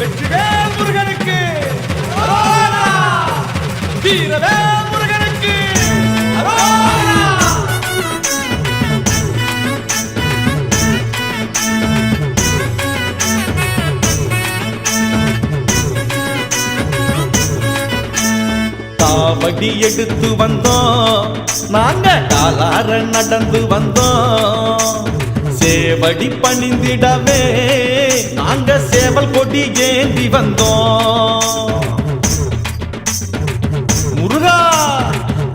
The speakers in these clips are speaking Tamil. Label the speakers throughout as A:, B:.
A: வெற்றிவேல் முருகனுக்கு வீரவேல் முருகனுக்கு காவடி எடுத்து வந்தோம், நாங்க காலார நடந்து வந்தோம். சேவடி பணிந்திடவே நாங்க சேவல் கொடி ஏந்தி வந்தோம். முருகா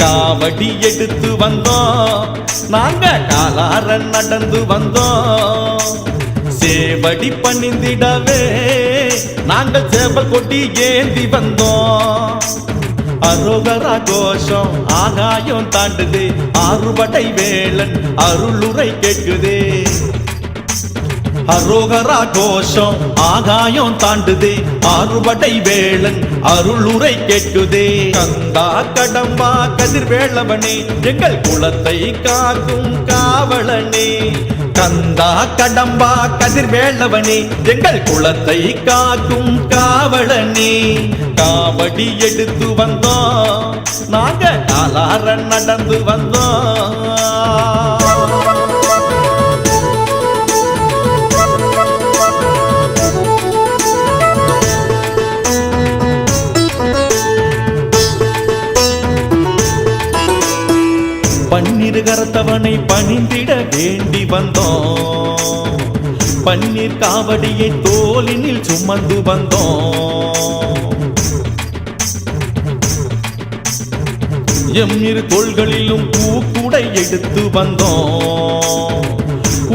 A: காவடி எடுத்து வந்தோம், நாங்க காலார நடந்து வந்தோம். சேவடி பணிந்திடவே நாங்கள் சேவல் கொடி ஏந்தி வந்தோம். அரோகரா கோஷம் ஆகாயம் தாண்டுதே, ஆறுபடை வேளன் அருளுரை கேட்குதே. அரோகரா கோஷம் ஆகாயம் தாண்டுதே, ஆறுபடை வேளன் அருளுரை கேட்குதே. கந்தா கடம்பா கதிர்வேளவனே, எங்கள் குலத்தை காக்கும் காவலனே. கந்தா கடம்பா கதிர்வேளவனே, எங்கள் குலத்தை காக்கும் காவலனே. காவடி எடுத்து வந்தோம், நாங்க காலார நடந்து வந்தோம். பன்னீர் கரத்தவனை பணிந்திட வேண்டி வந்தோம். பன்னீர் காவடியை தோளினில் சுமந்து வந்தோம். எம்மிரு தோள்களிலும் பூக்குடை எடுத்து வந்தோம்.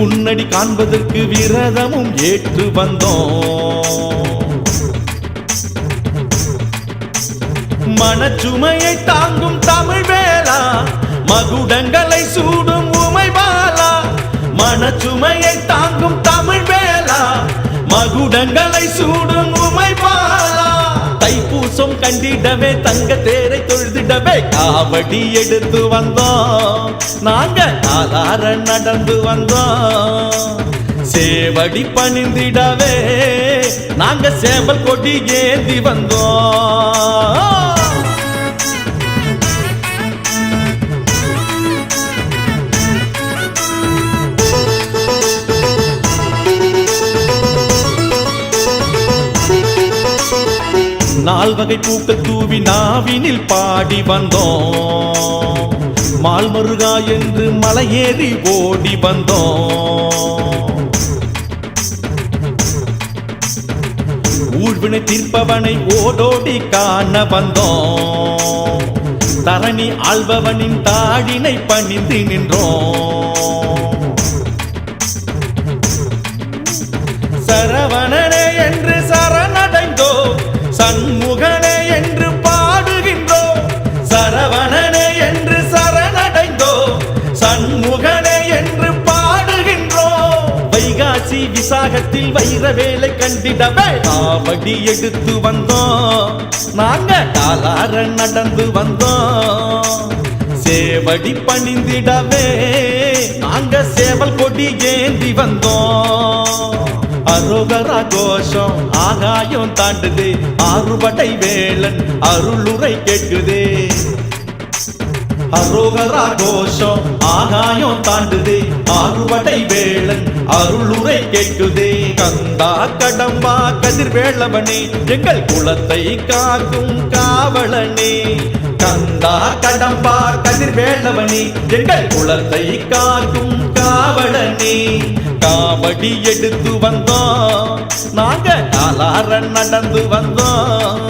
A: உன்னடி காண்பதற்கு விரதமும் ஏற்று வந்தோம். மனச்சுமையை தாங்கும் தமிழ் வேளா, மகுடங்களை சூடும் உமைபாலா. மனச்சுமையை தாங்கும் தமிழ் வேளா, மகுடங்களை சூடும் உமைபாலா. தைப்பூசம் கண்டிடவே தங்க தேரை தொழுதிடவே காவடி எடுத்து வந்தோம், நாங்க காலார நடந்து வந்தோம். சேவடி பணிந்திடவே நாங்க சேவல் கொடி ஏந்தி வந்தோம். நால்வகை பூக்கள் தூவி நாவினில் பாடி வந்தோம். மால்மருகா என்று மலையேறி ஓடி வந்தோம். ஊழ்வினை தீர்ப்பவனை ஓடோடி காண வந்தோம். தரணி ஆள்பவனின் தாடினை பணிந்து நின்றோம். சரவணனே என்று சரணடைந்தோம், சண்முகனே என்று பாடுகின்றோம். சரவணனே என்று சரணடைந்தோம், சண்முகனே என்று பாடுகின்றோம். வைகாசி விசாகத்தில் வைரவேலை கண்டிடவே காவடி எடுத்து வந்தோம், நாங்க காலார நடந்து வந்தோம். சேவடி பணிந்திடவே நாங்க சேவல் கொடி ஏந்தி வந்தோம். அரோகரா கோஷம் ஆகாயம் தாண்டுதே, ஆறுபடை வேளன் அருளுரை கேட்குதே. அரோகரா கோஷம் ஆகாயம் தாண்டுதே, ஆறுபடை வேளன் அருளுரை கேட்குதே. கந்தா கடம்பா கதிர்வேளவனே, எங்கள் குலத்தை காக்கும் காவலனே. கந்தா கடம்பா கதிர்வேளவனே, எங்கள் குலத்தை காக்கும் காவலனே. காவடி எடுத்து வந்தோம், நாங்க காலார நடந்து வந்தோம்.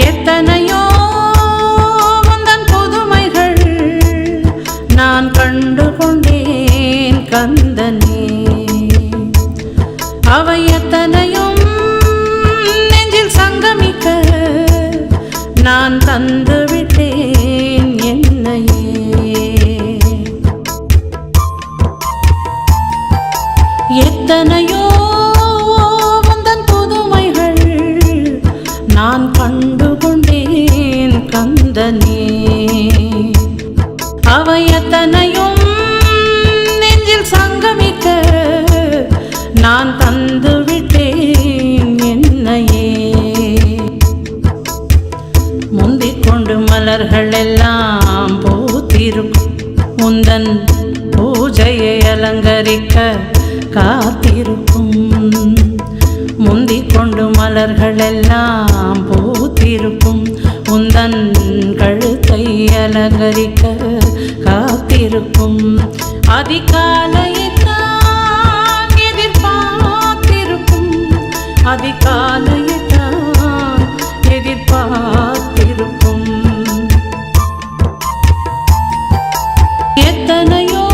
B: எத்தனையோ உந்தன் புதுமைகள் நான் கண்டு கொண்டேன் கந்தனே. அவை எத்தனையும் நெஞ்சில் சங்கமிக்க நான் தந்து விட்டேன் என்னை. கந்தனே. அவை அத்தனையும் நெஞ்சில் சங்கமிக்க நான் தந்து விட்டேன் என்னையே. முந்திக் கொண்டு மலர்கள் எல்லாம் பூத்திருக்கும் உந்தன் பூஜையை அலங்கரிக்க காத்திருக்கும். முந்திக் கொண்டு மலர்கள் எல்லாம் பூத்திருக்கும் உந்தன் கழுத்தை அலங்கரிக்க காத்திருக்கும். அதிகாலையைத்தான் எதிர்பார்த்திருக்கும், அதிகாலையைத்தான் எதிர்பார்த்திருக்கும். எத்தனையோ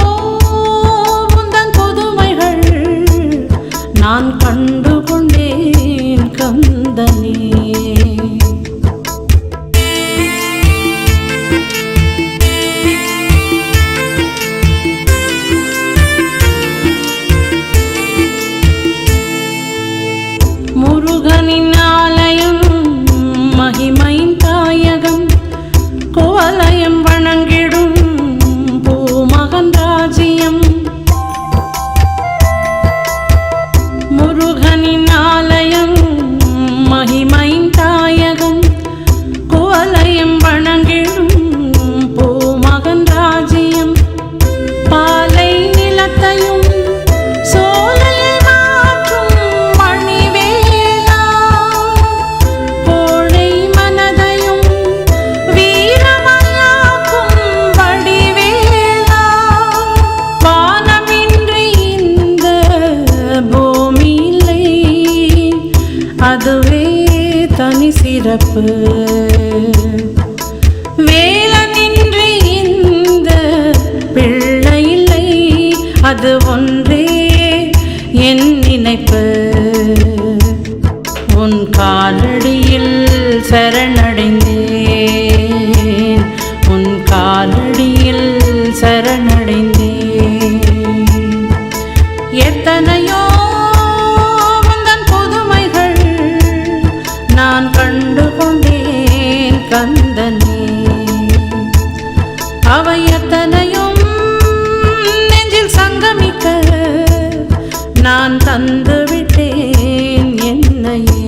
B: உந்தன் புதுமைகள் நான் கண்டு கொண்டேன் கந்தனே. முருகனின் ஆலயம் மகிமையின் தாயகம், கோலயம் வணங்கிடும் பூமகன் ராஜ்யம். முருகனின் ஆலயம் மகிமையின் தாயகம், கோலயம் வணங்கிடும் பூமகன் ராஜ்யம். பாலை நிலத்தையும் சோலையை மாற்றும் மணிவேலா, கோழை மனதையும் வீரமயாக்கும் வடிவேலா. வானமின்றி இந்த பூமி இல்லை, அதுவே தனி சிறப்பு. வேலனின்றி இந்த பிள்ளை இல்லை, அது ஒன்றே என் நினைப்பு. உன் காலடியில் சரணடைந்தேன், உன் காலடியில் சரணடைந்தேன். எத்தனையோ உந்தன் புதுமைகள் நான் கண்டு கொண்டேன் கந்தனே. அவை அத்தனையும் நெஞ்சில் சங்கமிக்க நான் தந்து விட்டேன் என்னையே.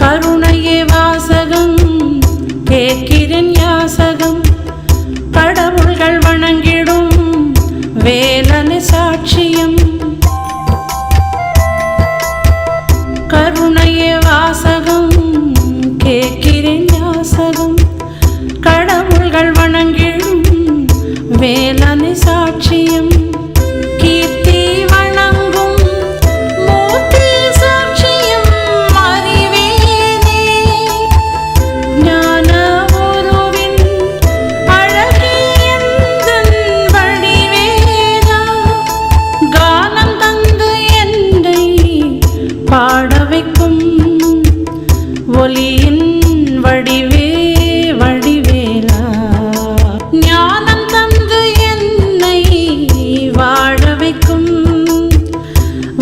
B: கருணையே வாசகம் கேட்கிறேன் யாசகம், கடவுள்கள் வணங்கிடும் வேலனை சாட்சியம். கருணையே வாசகம் கேட்கிறேன் யாசகம், கடவுள்கள் வணங்கிடும் வேலனை சாட்சியம். கீர்த்தி வணங்கும் மூர்த்தி சாட்சியம் அறிவேனே, ஞான உருவின் அழகியந்தன் வடிவேலா. கானம் தந்து என்னை பாட வைக்கும் ஒலியின் வடிவே வடிவேலா. ஞானம் தந்து என்னை வாழ வைக்கும்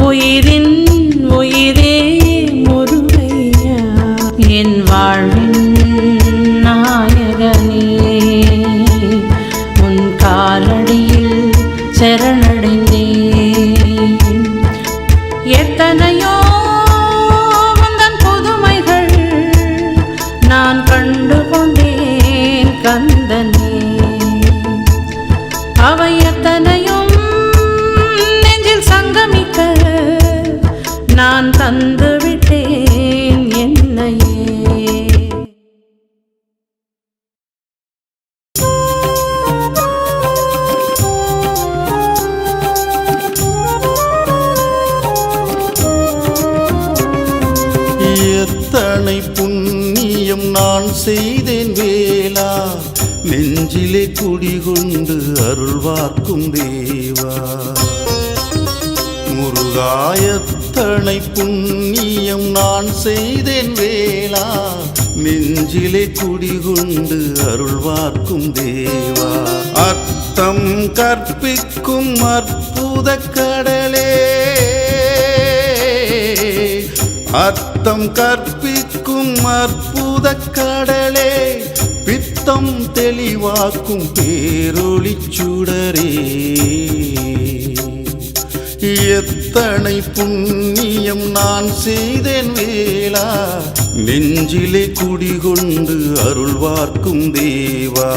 B: உயிரின் உயிரே முருகையா. என் வாழ்வின் நாயகனே, உன் காலடியில் சரணடைந்தேன். எத்தனையோ உந்தன் புதுமைகள் நான் கண்டு கொண்டேன் கந்தனே. அவை அத்தனையும் நெஞ்சில் சங்கமிக்க நான் தந்து விட்டேன் என்னையே.
C: எத்தனை புண்ணியம் நான் செய்தேன் வேலா, நெஞ்சிலே குடிகொண்டு அருள்வார்க்கும் தேவா. முருகா எத்தனை புண்ணியம் நான் செய்தேன் வேலா, நெஞ்சிலே குடிகொண்டு அருள்வார்க்கும் தேவா. அர்த்தம் கற்பிக்கும் அற்புத கடலே, அர்த்தம் கற்பிக்கும் அற்புத கடலே, பித்தம் தெளிவாக்கும் பேரொளிச் சுடரே. எத்தனை புண்ணியம் நான் செய்தேன் வேளா, நெஞ்சிலே குடிகொண்டு அருள்வார்க்கும் தேவா.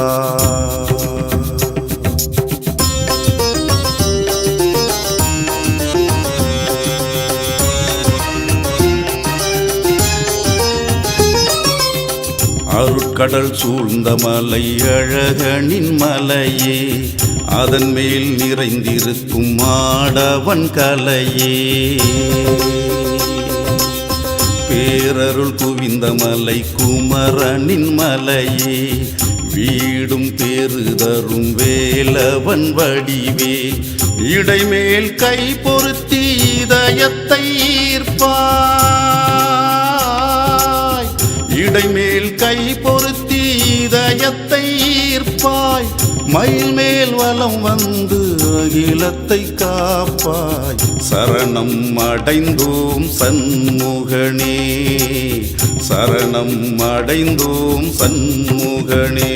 C: அருட்கடல் சூழ்ந்த மலை அழகனின் மலையே, அதன் மேல் நிறைந்திருக்கும் ஆடவன் கலையே. பேரருள் குவிந்த மலை குமரனின் மலையே, வீடும் பேரு தரும் வேலவன் வடிவே. இடைமேல் கை பொருத்தி இதயத்தை ஈர்ப்பாய், இடைமேல் கை பொருத்தி இதயத்தை ஈர்ப்பாய். மயில் மேல் வலம் வந்து அகிலத்தை காப்பாய். சரணம் அடைந்தோம் சண்முகனே, சரணம் அடைந்தோம் சண்முகனே.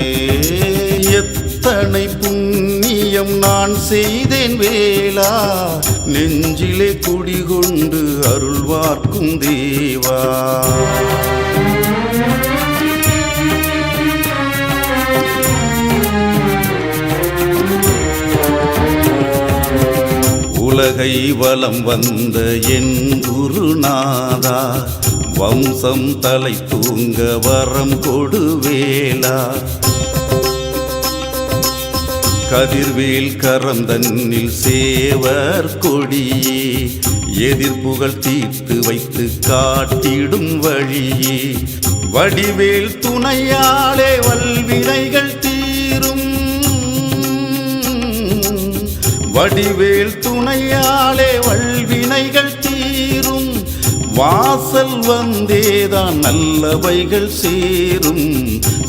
C: எத்தனை புண்ணியம் நான் செய்தேன் வேளா, நெஞ்சிலே குடிகொண்டு அருள்வார்க்கும் தேவா. உலகை வலம் வந்த என் குருநாதா, வம்சம் தலை தூங்க வரம் கொடுவேலா. கதிர்வேல் கரம் தன்னில் சேவர் கொடியே, எதிர்ப்புகள் தீர்த்து வைத்து காட்டிடும் வழியே. வடிவேல் துணையாலே வல்வினைகள் தீரும், வடிவேல் துணையாலே வல்வினைகள் தீரும். வாசல் வந்தேதான் நல்லவைகள் சேரும்.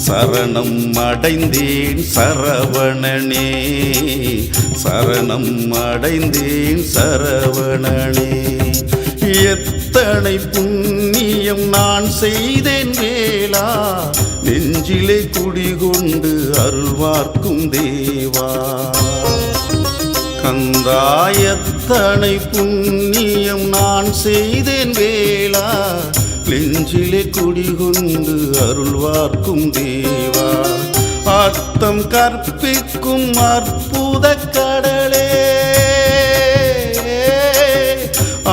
C: சரணம் அடைந்தேன் சரவணனே, சரணம் அடைந்தேன் சரவணனே. எத்தனை புண்ணியம் நான் செய்தேன் வேளா, நெஞ்சிலே குடிகொண்டு அருள்வார்க்கும் தேவா. கந்தா எத்தனை புண்ணியம் நான் செய்தேன் வேளா, நெஞ்சிலே குடிகொண்டு அருள்வார்க்கும் தேவா. அர்த்தம் கற்பிக்கும் அற்புத கடலே,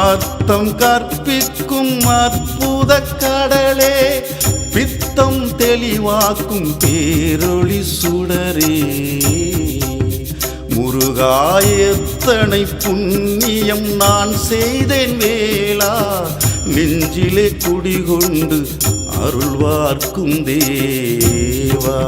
C: அர்த்தம் கற்பிக்கும் அற்புத கடலே, பித்தம் தெளிவாக்கும் பேரொளி சுடரே. முருகா எத்தனை புண்ணியம் நான் செய்தேன் வேளா, நெஞ்சிலே குடிகொண்டு அருள்வார்க்கும் தேவா.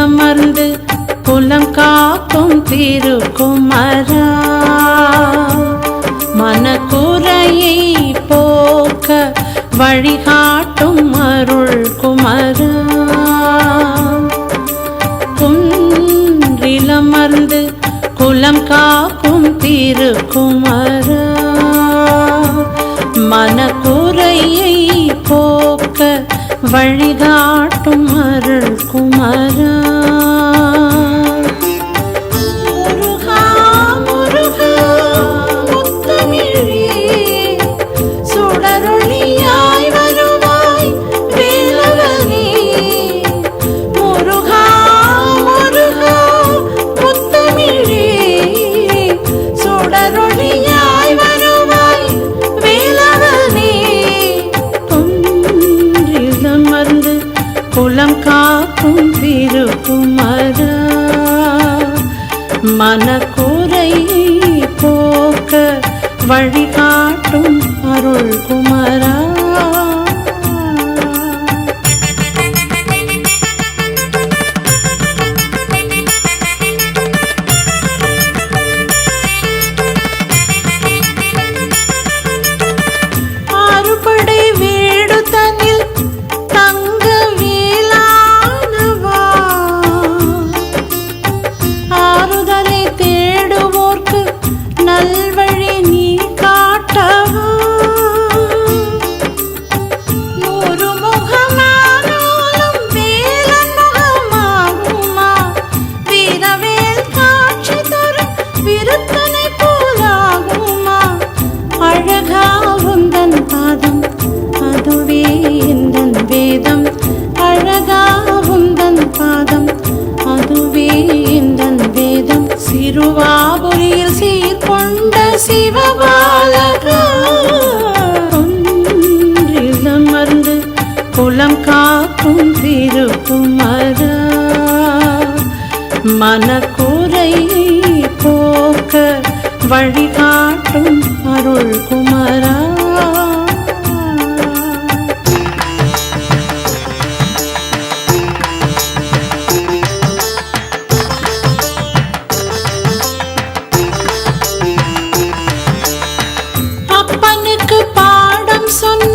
B: அமர்ந்து குலம் காக்கும் திருக்குமரா, மனக்குறையை போக்க வழிகாட்டும் அருள் குமரா. குன்றிலமர்ந்து குலம் காக்கும் திருக்குமரா, மனக்குறையை போக்க வழிகாட்டும் அருள் குமரா. முருகா முருகா முத்தமிழே, சுடரொளியாய் வருவாய் வேலவனே. முருகா முருகா முத்தமிழே, சுடரொளியாய் வருவாய் வேலவனே. குலம் காக்கும் திருக்குமரா, வழிகாட்டும் அருள் குமரா. ஆறுபடை வீடு தனில் தங்க வேளானவா, ஆறுதலை தேடுவோர்க்கு நல்வழி நீ காட்டவா. நூறு முகமானாலும் வேலன் முகமாகுமா, வீரவேல் காட்சி தரும் விருத்தனை போலாகுமா. அழகா உந்தன் பாதம் அதுவே எந்தன் வேதம், அழகா உந்தன் பாதம் அதுவே எந்தன் வேதம். சிறுவாபுரியில் சீர்கொண்ட சிவபாலகா, ஒன்றில் அமர்ந்து குலம் காக்கும் திருக்குமரா. மனக்குறை போக்க வழிகாட்டும் அருள் குமரா. அப்பனுக்கு பாடம் சொன்ன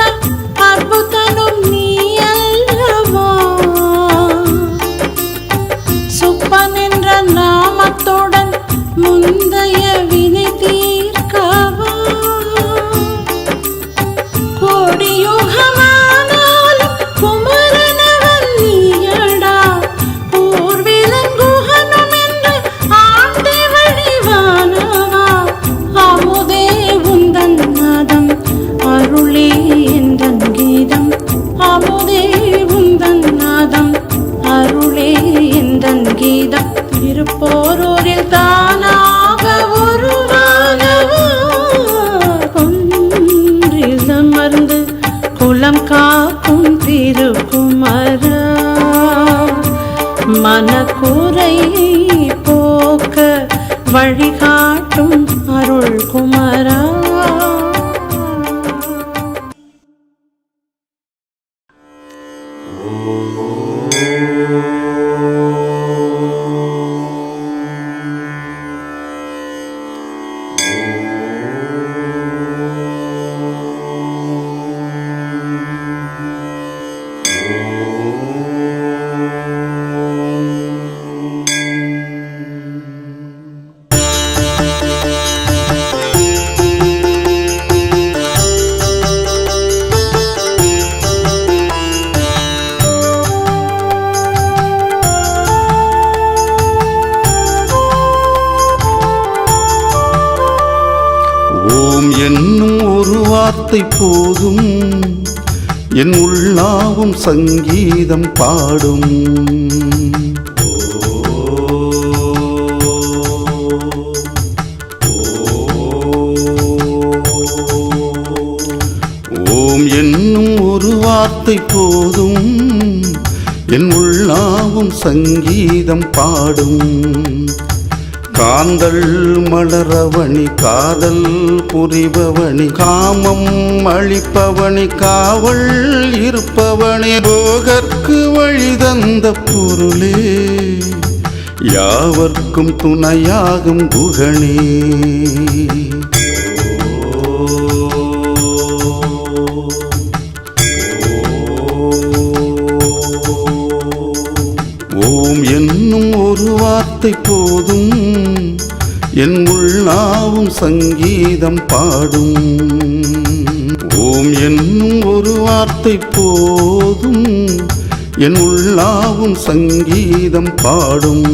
B: அற்புதனும் நீ அல்லவா, சுப்பன் என்ற நாமத்துடன் முந்தைய வினை தீர்க்கவா. கோடியுகமானாலும் குமரனவன் நீயடா, ஊர்விலங்குகனும் என்று ஆண்டை வழிவானவா. அமுதே உந்தன் நாதம் அருளே எந்தன் கீதம், அமுதே உந்தன் நாதம் அருளே எந்தன் கீதம். திருப்போரூரில் தானாக உருவானவா, ஒன்றில் அமர்ந்து குலம் காக்கும் திருக்குமரா. மனக்குறை போக்க வழிகாட்டும் அருள் குமரா.
C: ஓம் என்னும் ஒரு வார்த்தை போதும், என் உள்ளாவும் சங்கீதம் பாடும். ஓம் என்னும் ஒரு வார்த்தை போதும், என் உள்ளாவும் சங்கீதம் பாடும். காந்தள் மலரவணி காதல் புரிபவனி, காமம் அளிப்பவனி காவல் இருப்பவனே. போகற்கு வழி தந்த பொருளே, யாவர்க்கும் துணையாகும் குகனே. ஓம் என்னும் ஒரு வார்த்தை போதும், என் உள்ளாவும் சங்கீதம் பாடும். ஓம் என்னும் ஒரு வார்த்தை போதும், என் உள்ளாவும் சங்கீதம் பாடும்.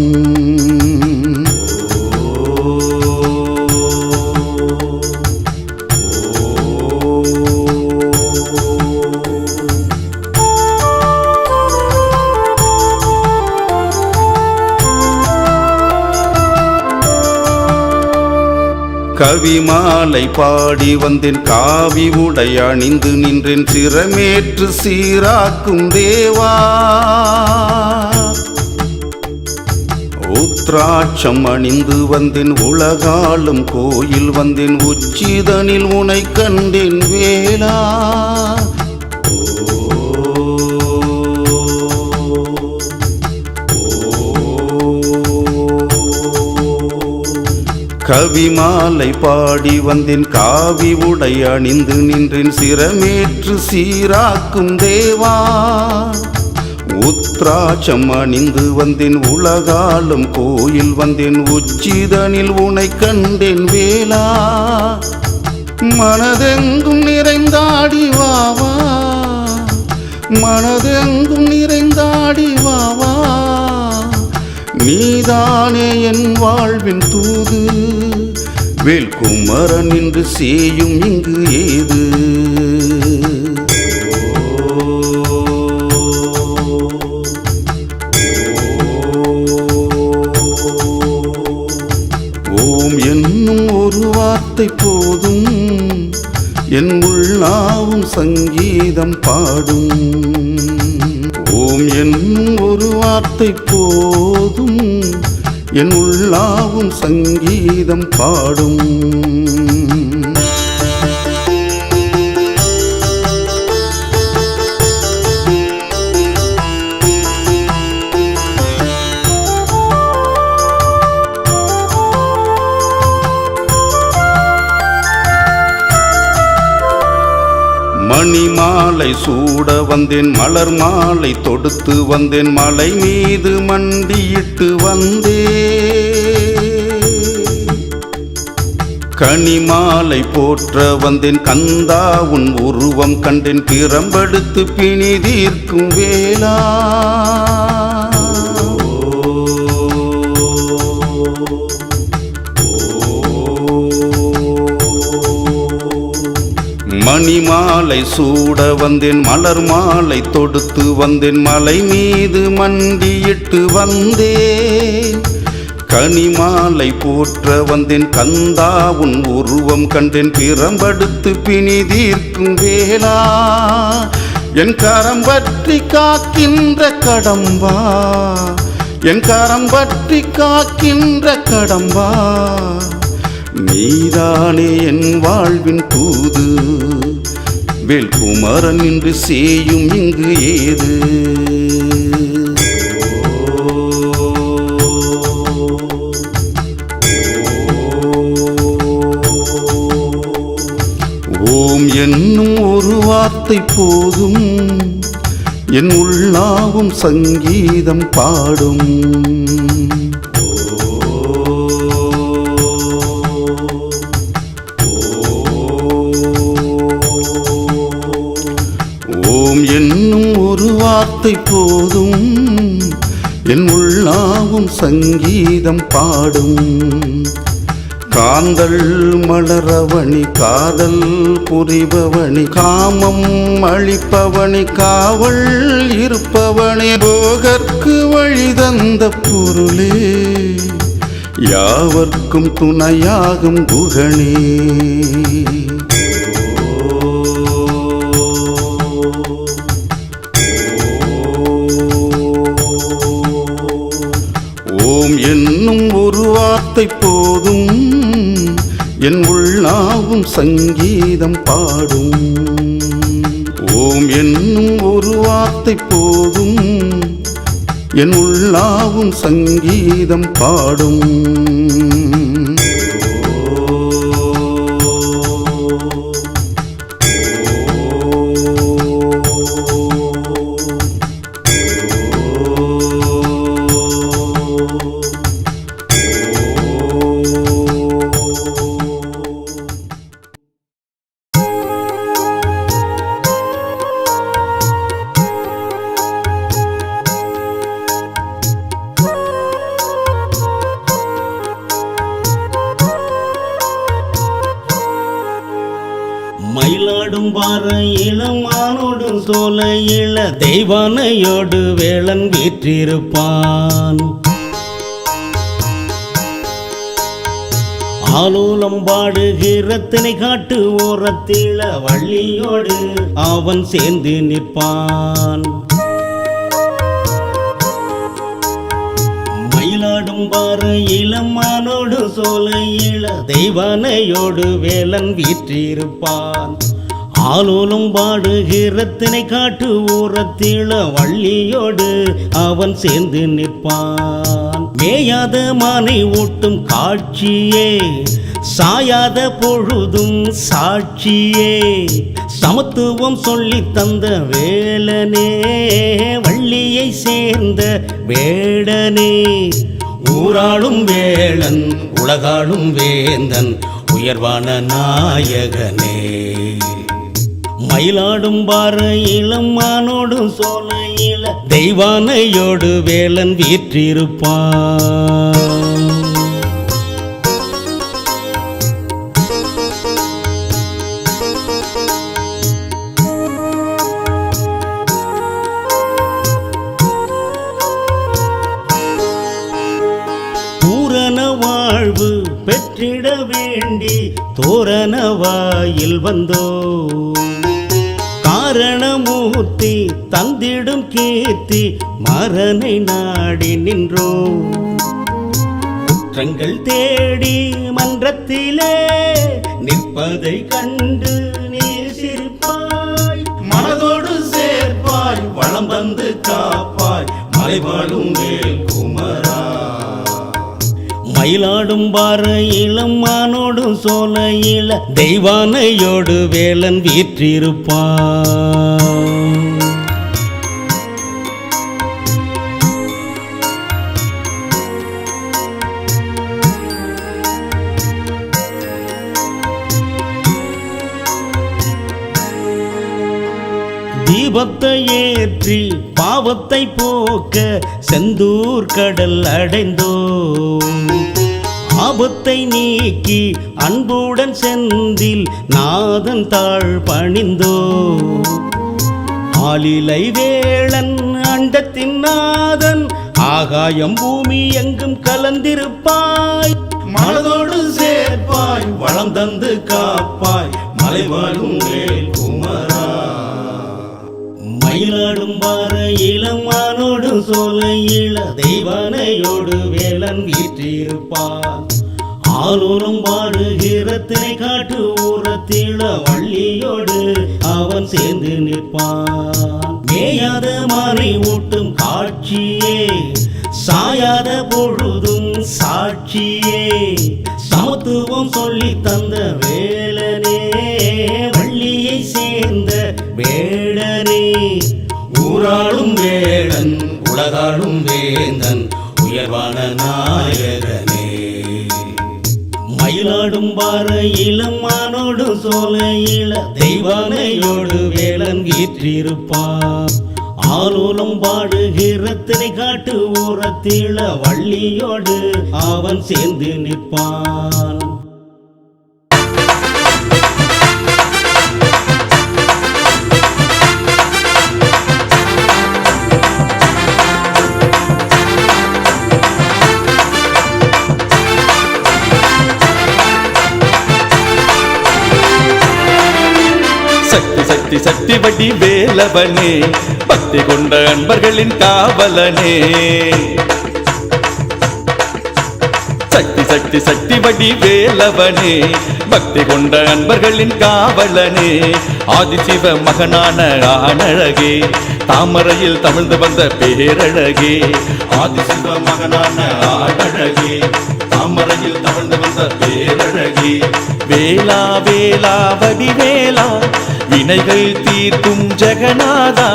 C: கவிமாலை பாடி வந்தேன், காவி உடை அணிந்து நின்றேன், சிரமேற்று சீராக்கும் தேவா. உத்ராட்சம் அணிந்து வந்தேன் உலகாலும் கோயில் வந்தேன் உச்சிதனில் உனை கண்டேன் வேளா. கவிமாலை பாடி வந்தேன் காவி உடை அணிந்து நின்றேன் சிரமேற்று சீராக்கும் தேவா. உத்ராட்சம் அணிந்து வந்தேன் உலகாலும் கோயில் வந்தேன் உச்சிதனில் உனை கண்டேன் வேளா. மனதெங்கும் நிறைந்தாடி வாவா, மனதெங்கும் நிறைந்தாடி வாவா. நீதானே என் வாழ்வின் தூது, வேல்குமரன் என்று செய்யும் இங்கு ஏது. ஓம் என்னும் ஒரு வார்த்தை போதும், என் உள்ளாவும் சங்கீதம் பாடும். ஓம் என்னும் ஒரு வார்த்தை போதும், என் உள்ளாவும் சங்கீதம் பாடும். மணிமாலை சூட வந்தேன் மலர் மாலை தொடுத்து வந்தேன் மலை மீது மண்டியிட்டு வந்தே. கனிமாலை போற்ற வந்தேன் கந்தா உன் உருவம் கண்டேன் பிரம்பெடுத்து பிணி தீர்க்கும் வேளா. மணிமாலை சூட வந்தேன் மலர் மாலை தொடுத்து வந்தேன் மலை மீது மண்டியிட்டு வந்தேன். கனிமாலை போற்ற வந்தேன் கந்தா உன் உருவம் கண்டேன் பிரம்பெடுத்து பிணி தீர்க்கும் வேளா. என் கரம் பற்றி காக்கின்ற கடம்பா, என் கரம் பற்றி காக்கின்ற கடம்பா. நீதானே என் வாழ்வின் தூது, வேல்குமரன் என்று செய்யும் இங்கு ஏது. ஓம் என்னும் ஒரு வார்த்தை போதும், என் உள்ளாவும் சங்கீதம் பாடும். ஓம் என்னும் ஒரு வார்த்தை போதும், என் உள்ளாவும் சங்கீதம் பாடும். காந்தல் மலரவணி காதல் புரிபவனி காமம் அளிப்பவனி காவல் இருப்பவனே. போகற்கு வழி தந்த பொருளே, யாவர்க்கும் துணையாகும் குகனே. ஓம் என்னும் ஒரு வார்த்தை போதும், என் உள்ளாவும் சங்கீதம் பாடும். ஓம் என்னும் ஒரு வார்த்தை போதும், என் உள்ளாவும் சங்கீதம் பாடும்.
D: மயிலாடும் பார இளமானோடும் சோலையில தெய்வானையோடு வேளன் வீற்றிருப்பான். ஆலோலம் பாடுகிற திணை காட்டு ஓரத்தில வள்ளியோடு அவன் சேர்ந்து நிற்பான். மயிலாடும் ஆலோலம் பாரு இளமானோடு சோலையில தெய்வானையோடு வேலன் வீற்றிருப்பான். ஆலோலம் பாடுகிறத்தினை காட்டு ஊரத்தில வள்ளியோடு அவன் சேர்ந்து நிற்பான். மேயாத மானை ஓட்டும் காட்சியே சாயாத பொழுதும் சாட்சியே சமத்துவம் சொல்லி தந்த வேலனே வள்ளியை சேர்ந்த வேடனே. ஊராளும் வேளன் உலகாளும் வேந்தன் உயர்வான நாயகனே. மயிலாடும் பார இளமானோடு சோலையில தெய்வானையோடு வேலன் வீற்றிருப்பான். பூரண வாழ்வு பெற்றிட வேண்டி தோரண வாயில் வந்தோ. காரணமூர்த்தி தந்திடும் கீர்த்தி மரனை நாடி நின்றோ. குற்றங்கள் தேடி மன்றத்திலே நிற்பதை கண்டு நீர் சிரிப்பாய். மனதோடு சேர்ப்பாய் வளம் வந்து காப்பாய் மலைவாழும் வேல் குமரா. மயிலாடும் பார இளமானோடு சோலையில தெய்வானையோடு வேலன் வீற்றிருப்பான். தீபத்தை ஏற்றி பாவத்தை போக்க செந்தூர் கடல் அடைந்தோ. ஆபத்தை நீக்கி அன்புடன் செந்தில் நாதன் தாழ் பணிந்தோ. ஆலிலை வேளன் அண்டத்தின் நாதன் ஆகாயம் பூமி எங்கும் கலந்திருப்பாய். மனதோடு சேர்ப்பாய் வளம் தந்து காப்பாய் மலைவாழும் வேல் குமரா. மயிலாடும் பார இளமானோடு சோலையில தெய்வானையோடு வேலன் வீற்றிருப்பான். ஆலோலம் பாடுகிறத்தினை காட்டு ஊரத்தில வள்ளியோடு அவன் சேர்ந்து நிற்பான். மேயாத மானை ஊட்டும் காட்சியே சாயாத பொழுதும் சாட்சியே சமத்துவம் சொல்லி தந்த வேலனே வள்ளியை சேர்ந்த வேடனே. ஊராளும் வேடன் உலகாளும் வேந்தன் உயர்வான நாயகனே. மயிலாடும் பார இளமானோடு சோலையில தெய்வானையோடு வேலன் வீற்றிருப்பான். ஆலோலம் பாடுகிறத்தினை காட்டு ஊரத்தில வள்ளியோடு அவன் சேர்ந்து நிற்பான்.
A: சக்தி சக்தி சக்தி வடி வேலவனே பக்தி கொண்ட அன்பர்களின் காவலனே. சக்தி சக்தி சக்தி வடி வேலவனே பக்தி கொண்ட அன்பர்களின் காவலனே. ஆதிசிவ மகனான ஆனழகே தாமரையில் தமிழ்ந்து வந்த பேரழகே. ஆதிசிவ மகனான ஆனழகே தாமரையில் தமிழ்ந்து வந்த பேரழகே. வேலா வேலா வடி வேலா வினைகள் தீர்க்கும் ஜெகநாதா.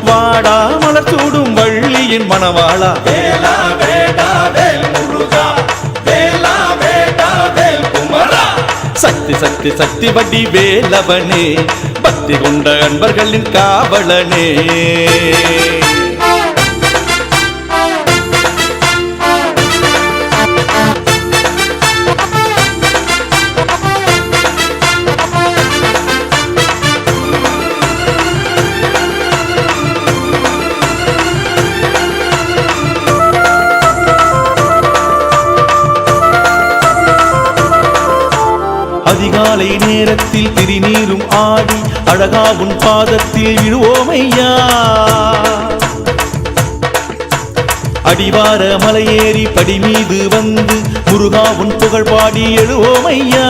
A: வாடா மலர் சூடும் வள்ளியின் மணவாளா. வேலா வேடா வேல் முருகா வேலா வேடா வேல் குமரா. சக்தி சக்தி சக்தி வடி வேலவனே பக்தி கொண்ட அன்பர்களின் காவலனே. அதிகாலை நேரத்தில் திருநீரும் ஆடி அழகாவும் பாதத்தில் விழுவோமையா. அடிவார மலையேறி படி மீது வந்து முருகாவுன் புகழ் பாடி எழுவோம் ஐயா.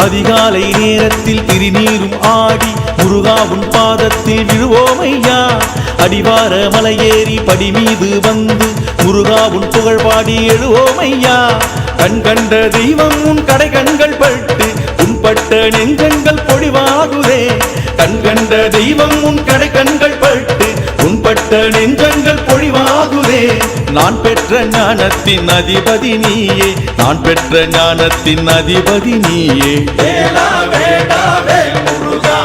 A: அதிகாலை நேரத்தில் திருநீரும் ஆடி முருகாவுன் பாதத்தில் விழுவோம் ஐயா. அடிவார மலையேறி படி மீது வந்து முருகாவுன் புகழ் பாடி எழுவோம் ஐயா. கண் கண்ட தெய்வம் உன் கடை கண்கள் பட்டு உன்பட்ட நெஞ்சங்கள் பொழிவாகுதே. கண் கண்ட தெய்வம் உன் கடை கண்கள் பட்டு உன்பட்ட நெஞ்சங்கள் பொழிவாகுதே. நான் பெற்ற ஞானத்தின் அதிபதி நீயே, நான் பெற்ற ஞானத்தின் அதிபதி நீயே. வேலா வேடா வேல் முருகா,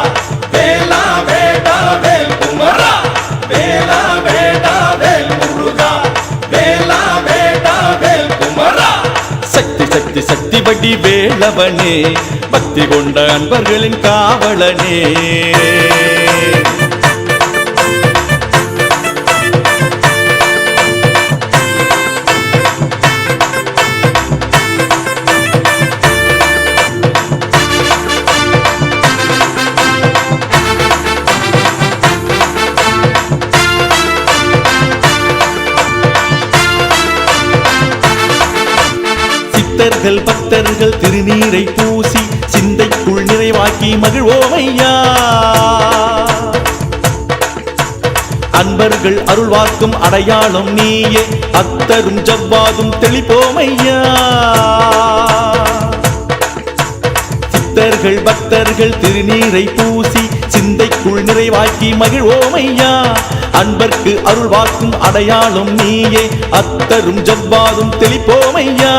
A: வேலா வேடா வேல் குமரா, வேலா வேடா வேல் முருகா, வேலா வேடா வேல் குமரா. சக்தி சக்தி சக்தி வடி வேலவனே, பக்தி கொண்ட அன்பர்களின் காவலனே. சித்தர்கள் பக்தர்கள் திருநீரை பூசி சிந்தைக்குள் நிறைவாக்கி மகிழ்வோம் ஐயா. அன்பர்கள் அருள்வாக்கும் அடையாளம் நீயே, அத்தரும் ஜவ்வாதும் தெளிப்போம் ஐயா. சித்தர்கள் பக்தர்கள் திருநீரை பூசி சிந்தைக்குள் நிறைவாக்கி மகிழ்வோம் ஐயா. அன்பர்க்கு அருள்வாக்கும் அடையாளம் நீயே, அத்தரும் ஜவ்வாதும் தெளிப்போம் ஐயா.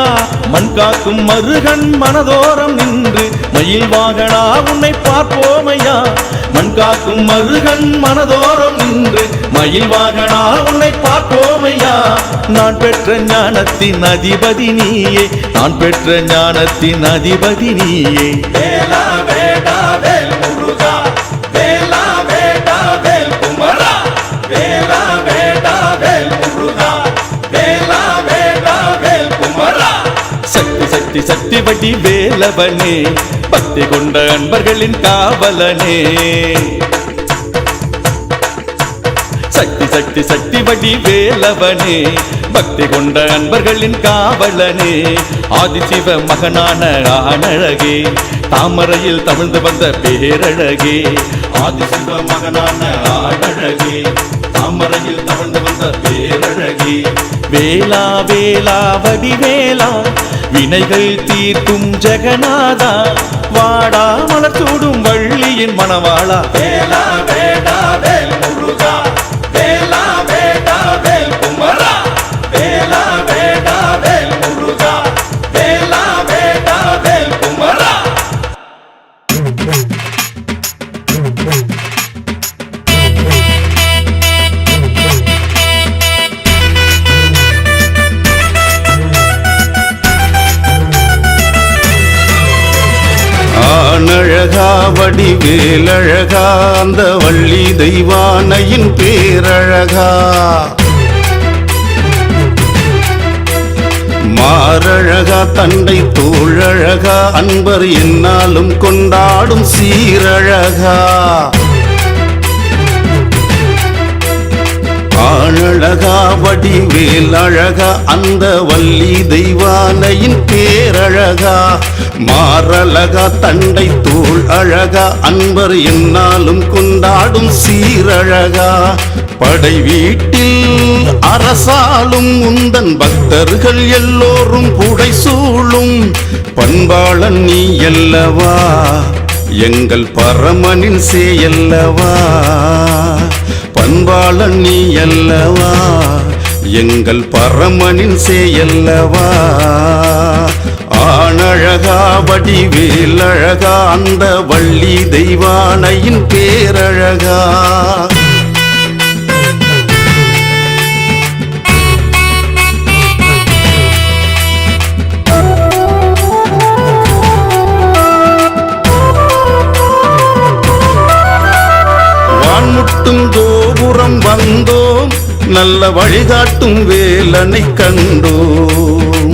A: மண் காக்கும் மருகன் மனதோரம் நின்று மயில் வாகனா உன்னை பார்ப்போம் ஐயா. மண் காக்கும் மருகன் மனதோரம் நின்று மயில் வாகனா உன்னை பார்ப்போம் ஐயா. நான் பெற்ற ஞானத்தின் அதிபதி நீயே, நான் பெற்ற ஞானத்தின் அதிபதி நீயே. வேலா வேடா வேல் முருகா, வேலா வேடா வேல் குமரா, வேலா வேடா வேல் முருகா, வேலா வேடா வேல் குமரா. சக்தி சக்தி சக்தி வடி வேலவனே, பக்தி கொண்ட அன்பர்களின் காவலனே. சக்தி சக்தி சக்தி வடி வேலவனே, பக்தி கொண்ட அன்பர்களின் காவலனே. ஆதிசிவ மகனான ஆனழகே, தாமரையில் தமிழ்ந்து வந்த பேரழகே. ஆதிசிவ மகனான ஆனழகே, தாமரையில் தமிழ்ந்து வந்த பேரழகே. வேலா வேலா வடிவேலா, வினைகள் தீர்க்கும் ஜெகநாதா, வாடா மலர்ச்சூடும் வள்ளியின் மணவாளா. வேலா வேடா வேல் முருகா, வேலா வேடா வேல் குமரா, வேலா வேடா வேல் முருகா, வேலா வேடா வேல் குமரா.
C: ஆனழகா வடிவேலழகா, அந்த வள்ளி தெய்வானையின் பேரழகா. மாரழகா தண்டை தோழழகா, அன்பர் என்னாலும் கொண்டாடும் சீரழகா. ஆனழகா வடிவேலழகா, அந்த வள்ளி தெய்வானையின் பேரழகா. மாரழகா தண்டை தோள் அழகா, அன்பர் என்னாலும் கொண்டாடும் சீரழகா. படை வீட்டில் அரசாலும் உந்தன் பக்தர்கள் எல்லோரும் புடை சூழும் பண்பாளன் நீ அல்லவா, எங்கள் பரமனின் சேயல்லவா. பண்பாளன் நீ அல்லவா, எங்கள் பரமனின் சேயல்லவா. ஆனழகா வடிவேலழகா, அந்த வள்ளி தெய்வானையின் பேரழகா. வான்முட்டும் கோபுரம் வந்தோம், நல்ல வழிகாட்டும் வேலனை கண்டோம்.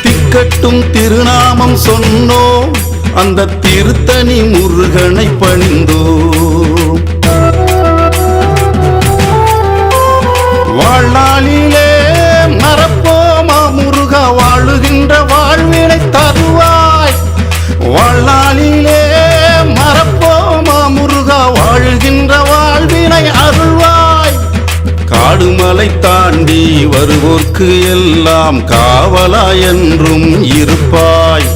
C: திக்கட்டும் திருநாமம் சொன்னோம், அந்த திருத்தணி முருகனை பணிந்தோம். வாழ்நாளிலே மறப்போமா முருகா வாழுகின்ற வாழ்வினை தருவாய். வாழ்நாளிலே மறப்போமா முருகா வாழுகின்ற வாழ்வினை அருள்வாய். காடுமலை தாண்டி வருவோர்க்கு எல்லாம் காவலாய் என்றும் இருப்பாய்.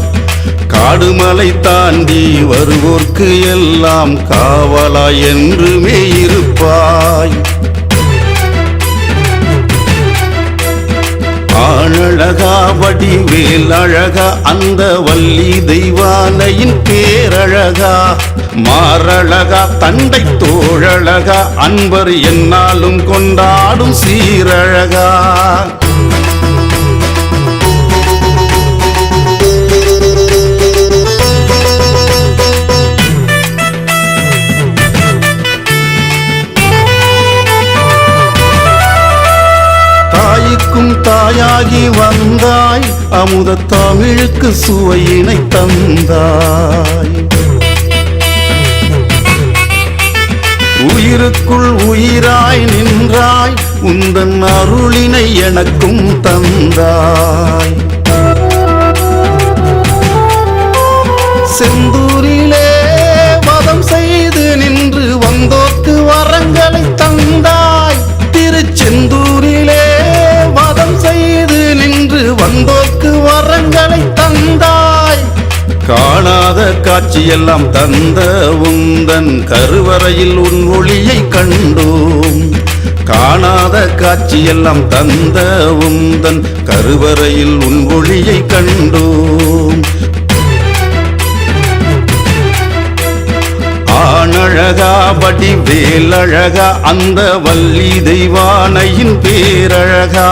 C: காடுமலை தாண்டி வருவோர்க்கு எல்லாம் காவலாய் என்றுமே இருப்பாய். ஆழகா வடிவேல் அழகா அந்த வள்ளி தெய்வானையின் பேரழகா. மாரழகா தண்டை தோழழகா அன்பர் என்னாலும் கொண்டாடும் சீரழகா. தாய்க்கும் தாயாகி வந்தாய் அமுத தமிழுக்கு சுவையினை தந்தாய். உயிருக்குள் உயிராய் நின்றாய் உந்தன் அருளினை எனக்கும் தந்தாய். செந்தூரிலே வதம் செய்து நின்று வந்தோர்க்கு வரங்களை தந்தாய். திருச்செந்தூரிலே வதம் செய்து நின்று வந்தோர்க்கு வரங்களை தந்தாய். காணாத காட்சியெல்லாம் தந்த உந்தன் கருவறையில் உன் ஒளியை கண்டோம். காணாத காட்சியெல்லாம் தந்த உந்தன் கருவறையில் உன் ஒளியை கண்டோம். ஆணழகா வடிவேலழகா அந்த வள்ளி தெய்வானையின் பேரழகா.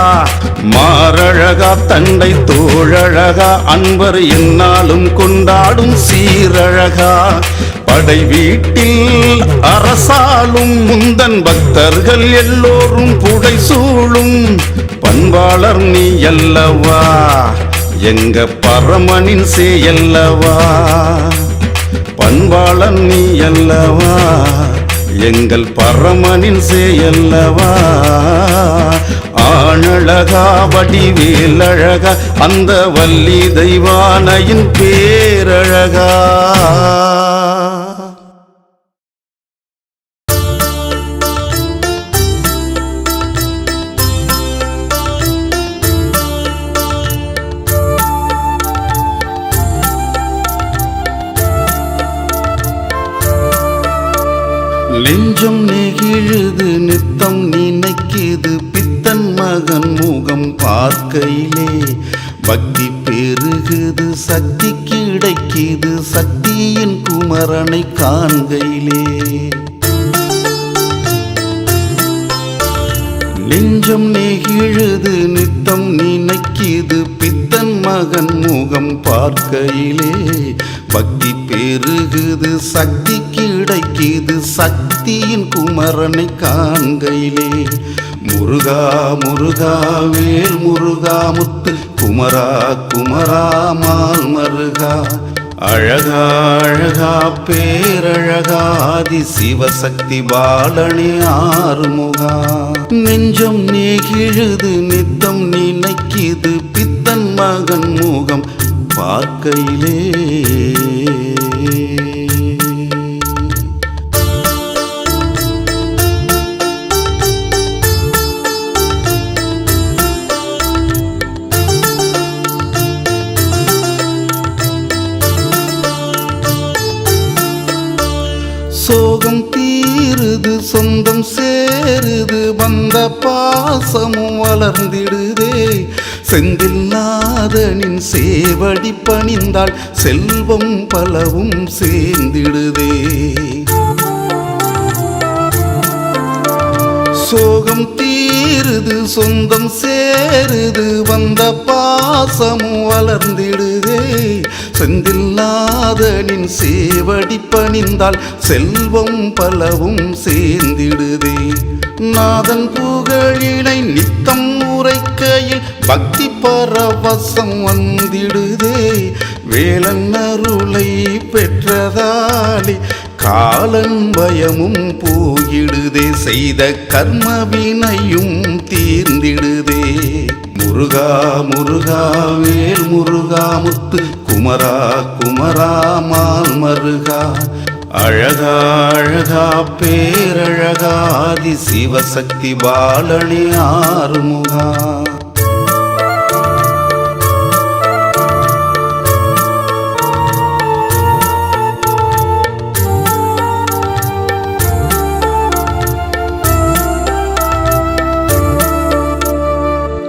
C: மாரழகா தண்டை தோழழகா அன்பர் என்னாலும் கொண்டாடும் சீரழகா. படை வீட்டில் அரசாலும் முந்தன் பக்தர்கள் எல்லோரும் புடை சூழும் பண்பாளர் நீ அல்லவா எங்க பரமனின் சேயல்லவா. பண்பாளன் நீ அல்லவா எங்கள் பரமனின் சேயல்லவா. ஆணழகா வடிவேலழகா அந்த வள்ளி தெய்வானையின் பேரழகா. நெஞ்சம் நெகிழுது நித்தம் நினைக்குது பித்தன் மகன் முகம் பார்க்கையிலே. பக்தி பெருகுது சக்தி கிடைக்குது சக்தியின் குமரனை காண்கையிலே. நெஞ்சம் நெகிழுது நித்தம் நினைக்குது பித்தன் மகன் முகம் பார்க்கையிலே. பக்தி பெருகுது சக்தி கிடைக்குது சக்தியின் குமரனை காண்கையிலே. முருகா முருகா வேல் முருகா முத்து குமரா குமரா மால் மருகா. அழகா அழகா பேரழகாதி சிவசக்தி பாலனே ஆறுமுகா. நெஞ்சம் நெகிழுது நித்தம் நினைக்குது பித்தன் மகன் முகம் பார்க்கையிலே. சோகம் தீருது சொந்தம் சேருது வந்த பாசமும் வளர்ந்திடுதே. செந்தில்நாதனின் சேவடி பணிந்தால் செல்வம் பலவும் சேர்ந்திடுதே. சோகம் தீருது சொந்தம் சேருது வந்த பாசமும் வளர்ந்திடுதே. செந்தில்நாதனின் சேவடி பணிந்தால் செல்வம் பலவும் சேர்ந்திடுதே. நாதன் புகழினை நித்தம் உரைக்கையில் பக்தி பரவசம் வந்திடுதே. வேலன் அருளை பெற்றதாலே காலன் பயமும் போயிடுதே, செய்த கர்ம வினையும் தீர்ந்திடுதே. முருகா முருகா வேல் முருகா முத்து குமரா குமரா மால் மருகா, அழகா அழகா பேரழகாதி சிவசக்தி பாலனே ஆறுமுகா.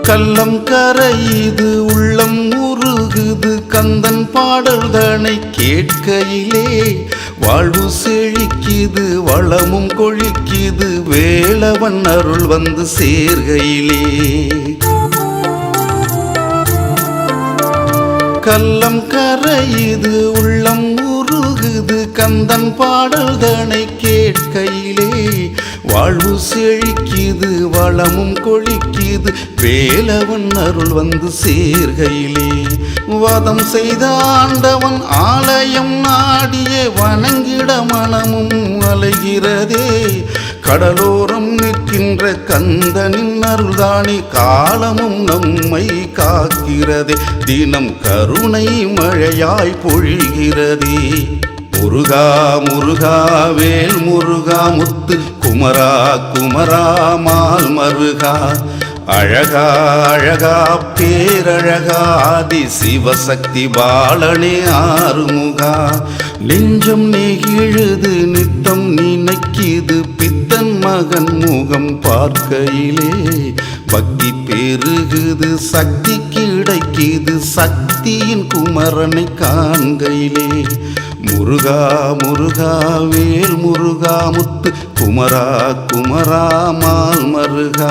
C: கள்ளம் கரையுது உள்ளம் உருகுது, கந்தன் பாடல்தனை கேட்கையிலே வாழ்வு செழிக்குது வளமும் கொழிக்குது, வேலவன் அருள் வந்து சேர்கையிலே. கள்ளம் கரையுது உள்ளம் உருகுது, கந்தன் பாடல்தனை கேட்கையிலே வாழ்வு செழிக்குது வளமும் கொழிக்குது, வேலவன் அருள் வந்து சேர்கையிலே. வாதம் செய்த ஆண்டவன் ஆலயம் நாடியே வணங்கிட மனமும் அலைகிறதே, கடலோரம் நிற்கின்ற கந்தனின் அருள்தானே காலமும் நம்மை காக்கிறதே, தினம் கருணை மழையாய் பொழிகிறதே. முருகா முருகா வேல் முருகா முத்து குமரா குமரா மால் மருகா, அழகா அழகா பேரழகாதி சிவசக்தி பாலனே ஆறுமுகா. நெஞ்சம் நெகிழுது நித்தம் நினைக்குது, பித்தன் மகன் முகம் பார்க்கையிலே பக்தி பெருகுது சக்தி கிடைக்குது, சக்தியின் குமரனை காண்கையிலே. முருகா முருகா வேல் முருகா முத்து குமரா குமரா மால் மருகா,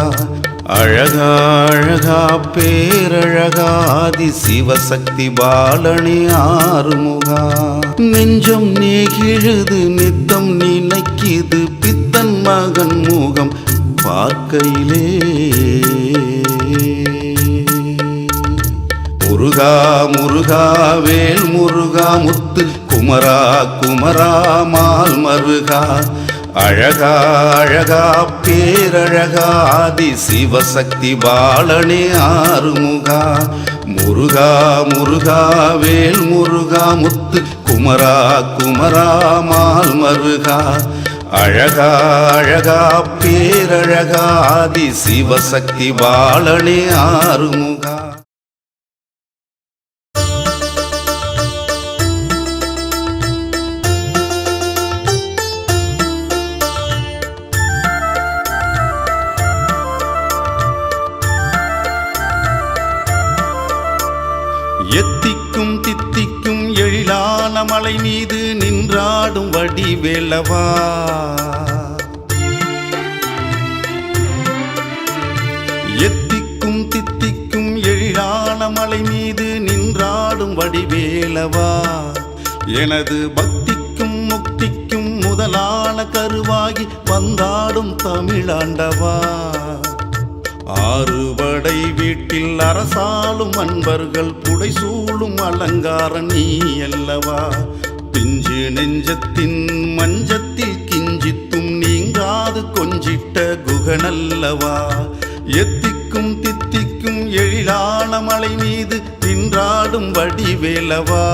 C: அழகா அழகா பேரழகாதி சிவசக்தி பாலனே ஆறுமுகா. நெஞ்சம் நெகிழுது நித்தம் நினைக்குது, பித்தன் மகன் முகம் பார்க்கையிலே. முருகா முருகா வேல் முருகா முத்து குமரா குமரா மால் மருகா, அழகா அழகா பேரழகாதி சிவசக்தி பாலனே ஆறுமுகா. முருகா முருகா வேல் முருகா முத்து குமரா குமரா மால் மருகா, அழகா அழகா பேரழகாதி சிவசக்தி பாலனே ஆறுமுகா. எத்திக்கும் தித்திக்கும் எழிலான மலை மீது நின்றாடும் வடிவேலவா, எத்திக்கும் தித்திக்கும் எழிலான மலை மீது நின்றாடும் வடிவேலவா, எனது பக்திக்கும் முக்திக்கும் முதலான கருவாகி வந்தாடும் தமிழாண்டவா. ஆறுபடை வீட்டில் அரசாலும் அன்பர்கள் புடைசூழும் அலங்கார நீ அல்லவா, பிஞ்சு நெஞ்சத்தின் மஞ்சத்தில் கிஞ்சித்தும் நீங்காது கொஞ்சிட்ட குகனல்லவா. எத்திக்கும் தித்திக்கும் எழிலான மலை மீது நின்றாடும் வடிவேலவா,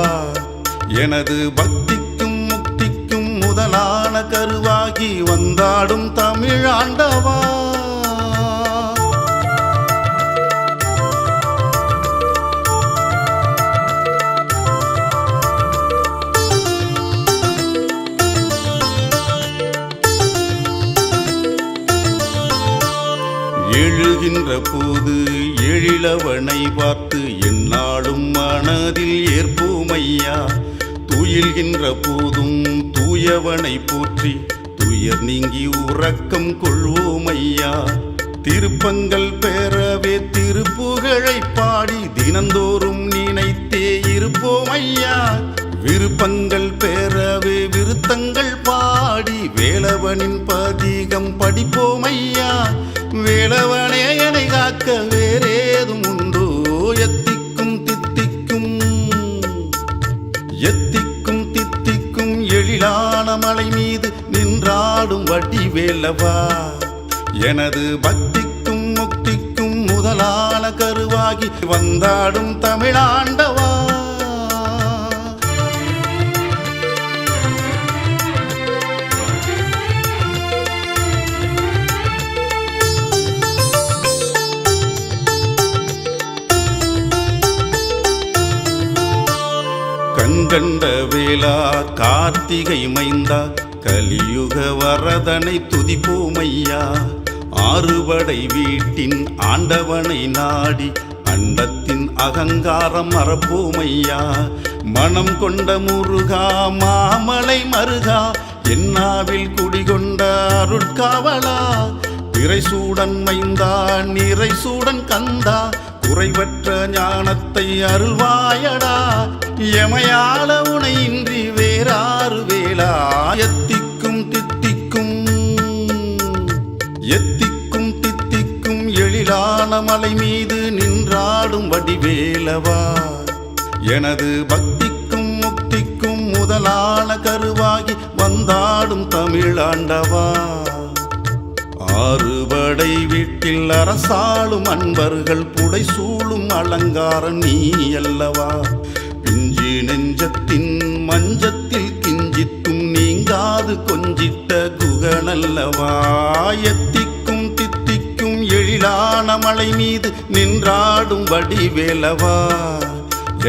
C: எனது பக்திக்கும் முக்திக்கும் முதலான கருவாகி வந்தாடும் தமிழாண்டவா. எழுகின்ற போது எழிலவனை பார்த்து எந்நாளும் மனதில் ஏற்போமையா, துயில்கின்ற போதும் தூயவனை போற்றி துயர் நீங்கி உறக்கம் கொள்வோமையா. திருப்பங்கள் பெறவே திருப்புகழை பாடி தினந்தோறும் நினைத்தே இருப்போமையா, விருப்பங்கள் பெறவே விருத்தங்கள் பாடி வேலவனின் பதிகம் படிப்போமையா. வேலவனே என்னை காக்க வேறேதும் உண்டோ, எத்திக்கும் தித்திக்கும் வடிவேலவா எனது பக்திக்கும் முக்திக்கும் முதலான கருவாகி வந்தாடும் தமிழாண்டவா கண்கண்ட வேளா கார்த்திகை மைந்தா கலியுக வரதனை துதிப்போமையா ஆறுபடை வீட்டின் ஆண்டவனை நாடி அண்டத்தின் அகங்காரம் மறப்போமையா மனம் கொண்ட முருகா மாமலை மருகா என்னாவில் குடிகொண்ட அருட்காவலா திரைசூடன் மைந்தா நிறைசூடன் கந்தா குறைவற்ற ஞானத்தை அருள்வாயடா எமையாள உனை இன்றி வேறாறு வேளா எத்திக்கும் தித்திக்கும் எழிலான மலை மீது நின்றாடும் வடிவேலவா எனது பக்திக்கும் முக்திக்கும் முதலான கருவாகி வந்தாடும் தமிழாண்டவா ஆறுபடை வீட்டில் அரசாளும் அன்பர்கள் புடைசூழும் அலங்காரம் நீ அல்லவா பிஞ்சு நெஞ்சத்தின் மஞ்சத்தில் கிஞ்சித்தும் நீங்காது கொஞ்சிட்ட குகனல்லவா எத்திக்கும் தித்திக்கும் எழிலான மலை மீது நின்றாடும் வடிவேலவா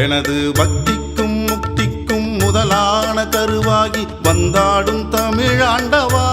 C: எனது பக்திக்கும் முக்திக்கும் முதலான கருவாகி வந்தாடும் தமிழாண்டவா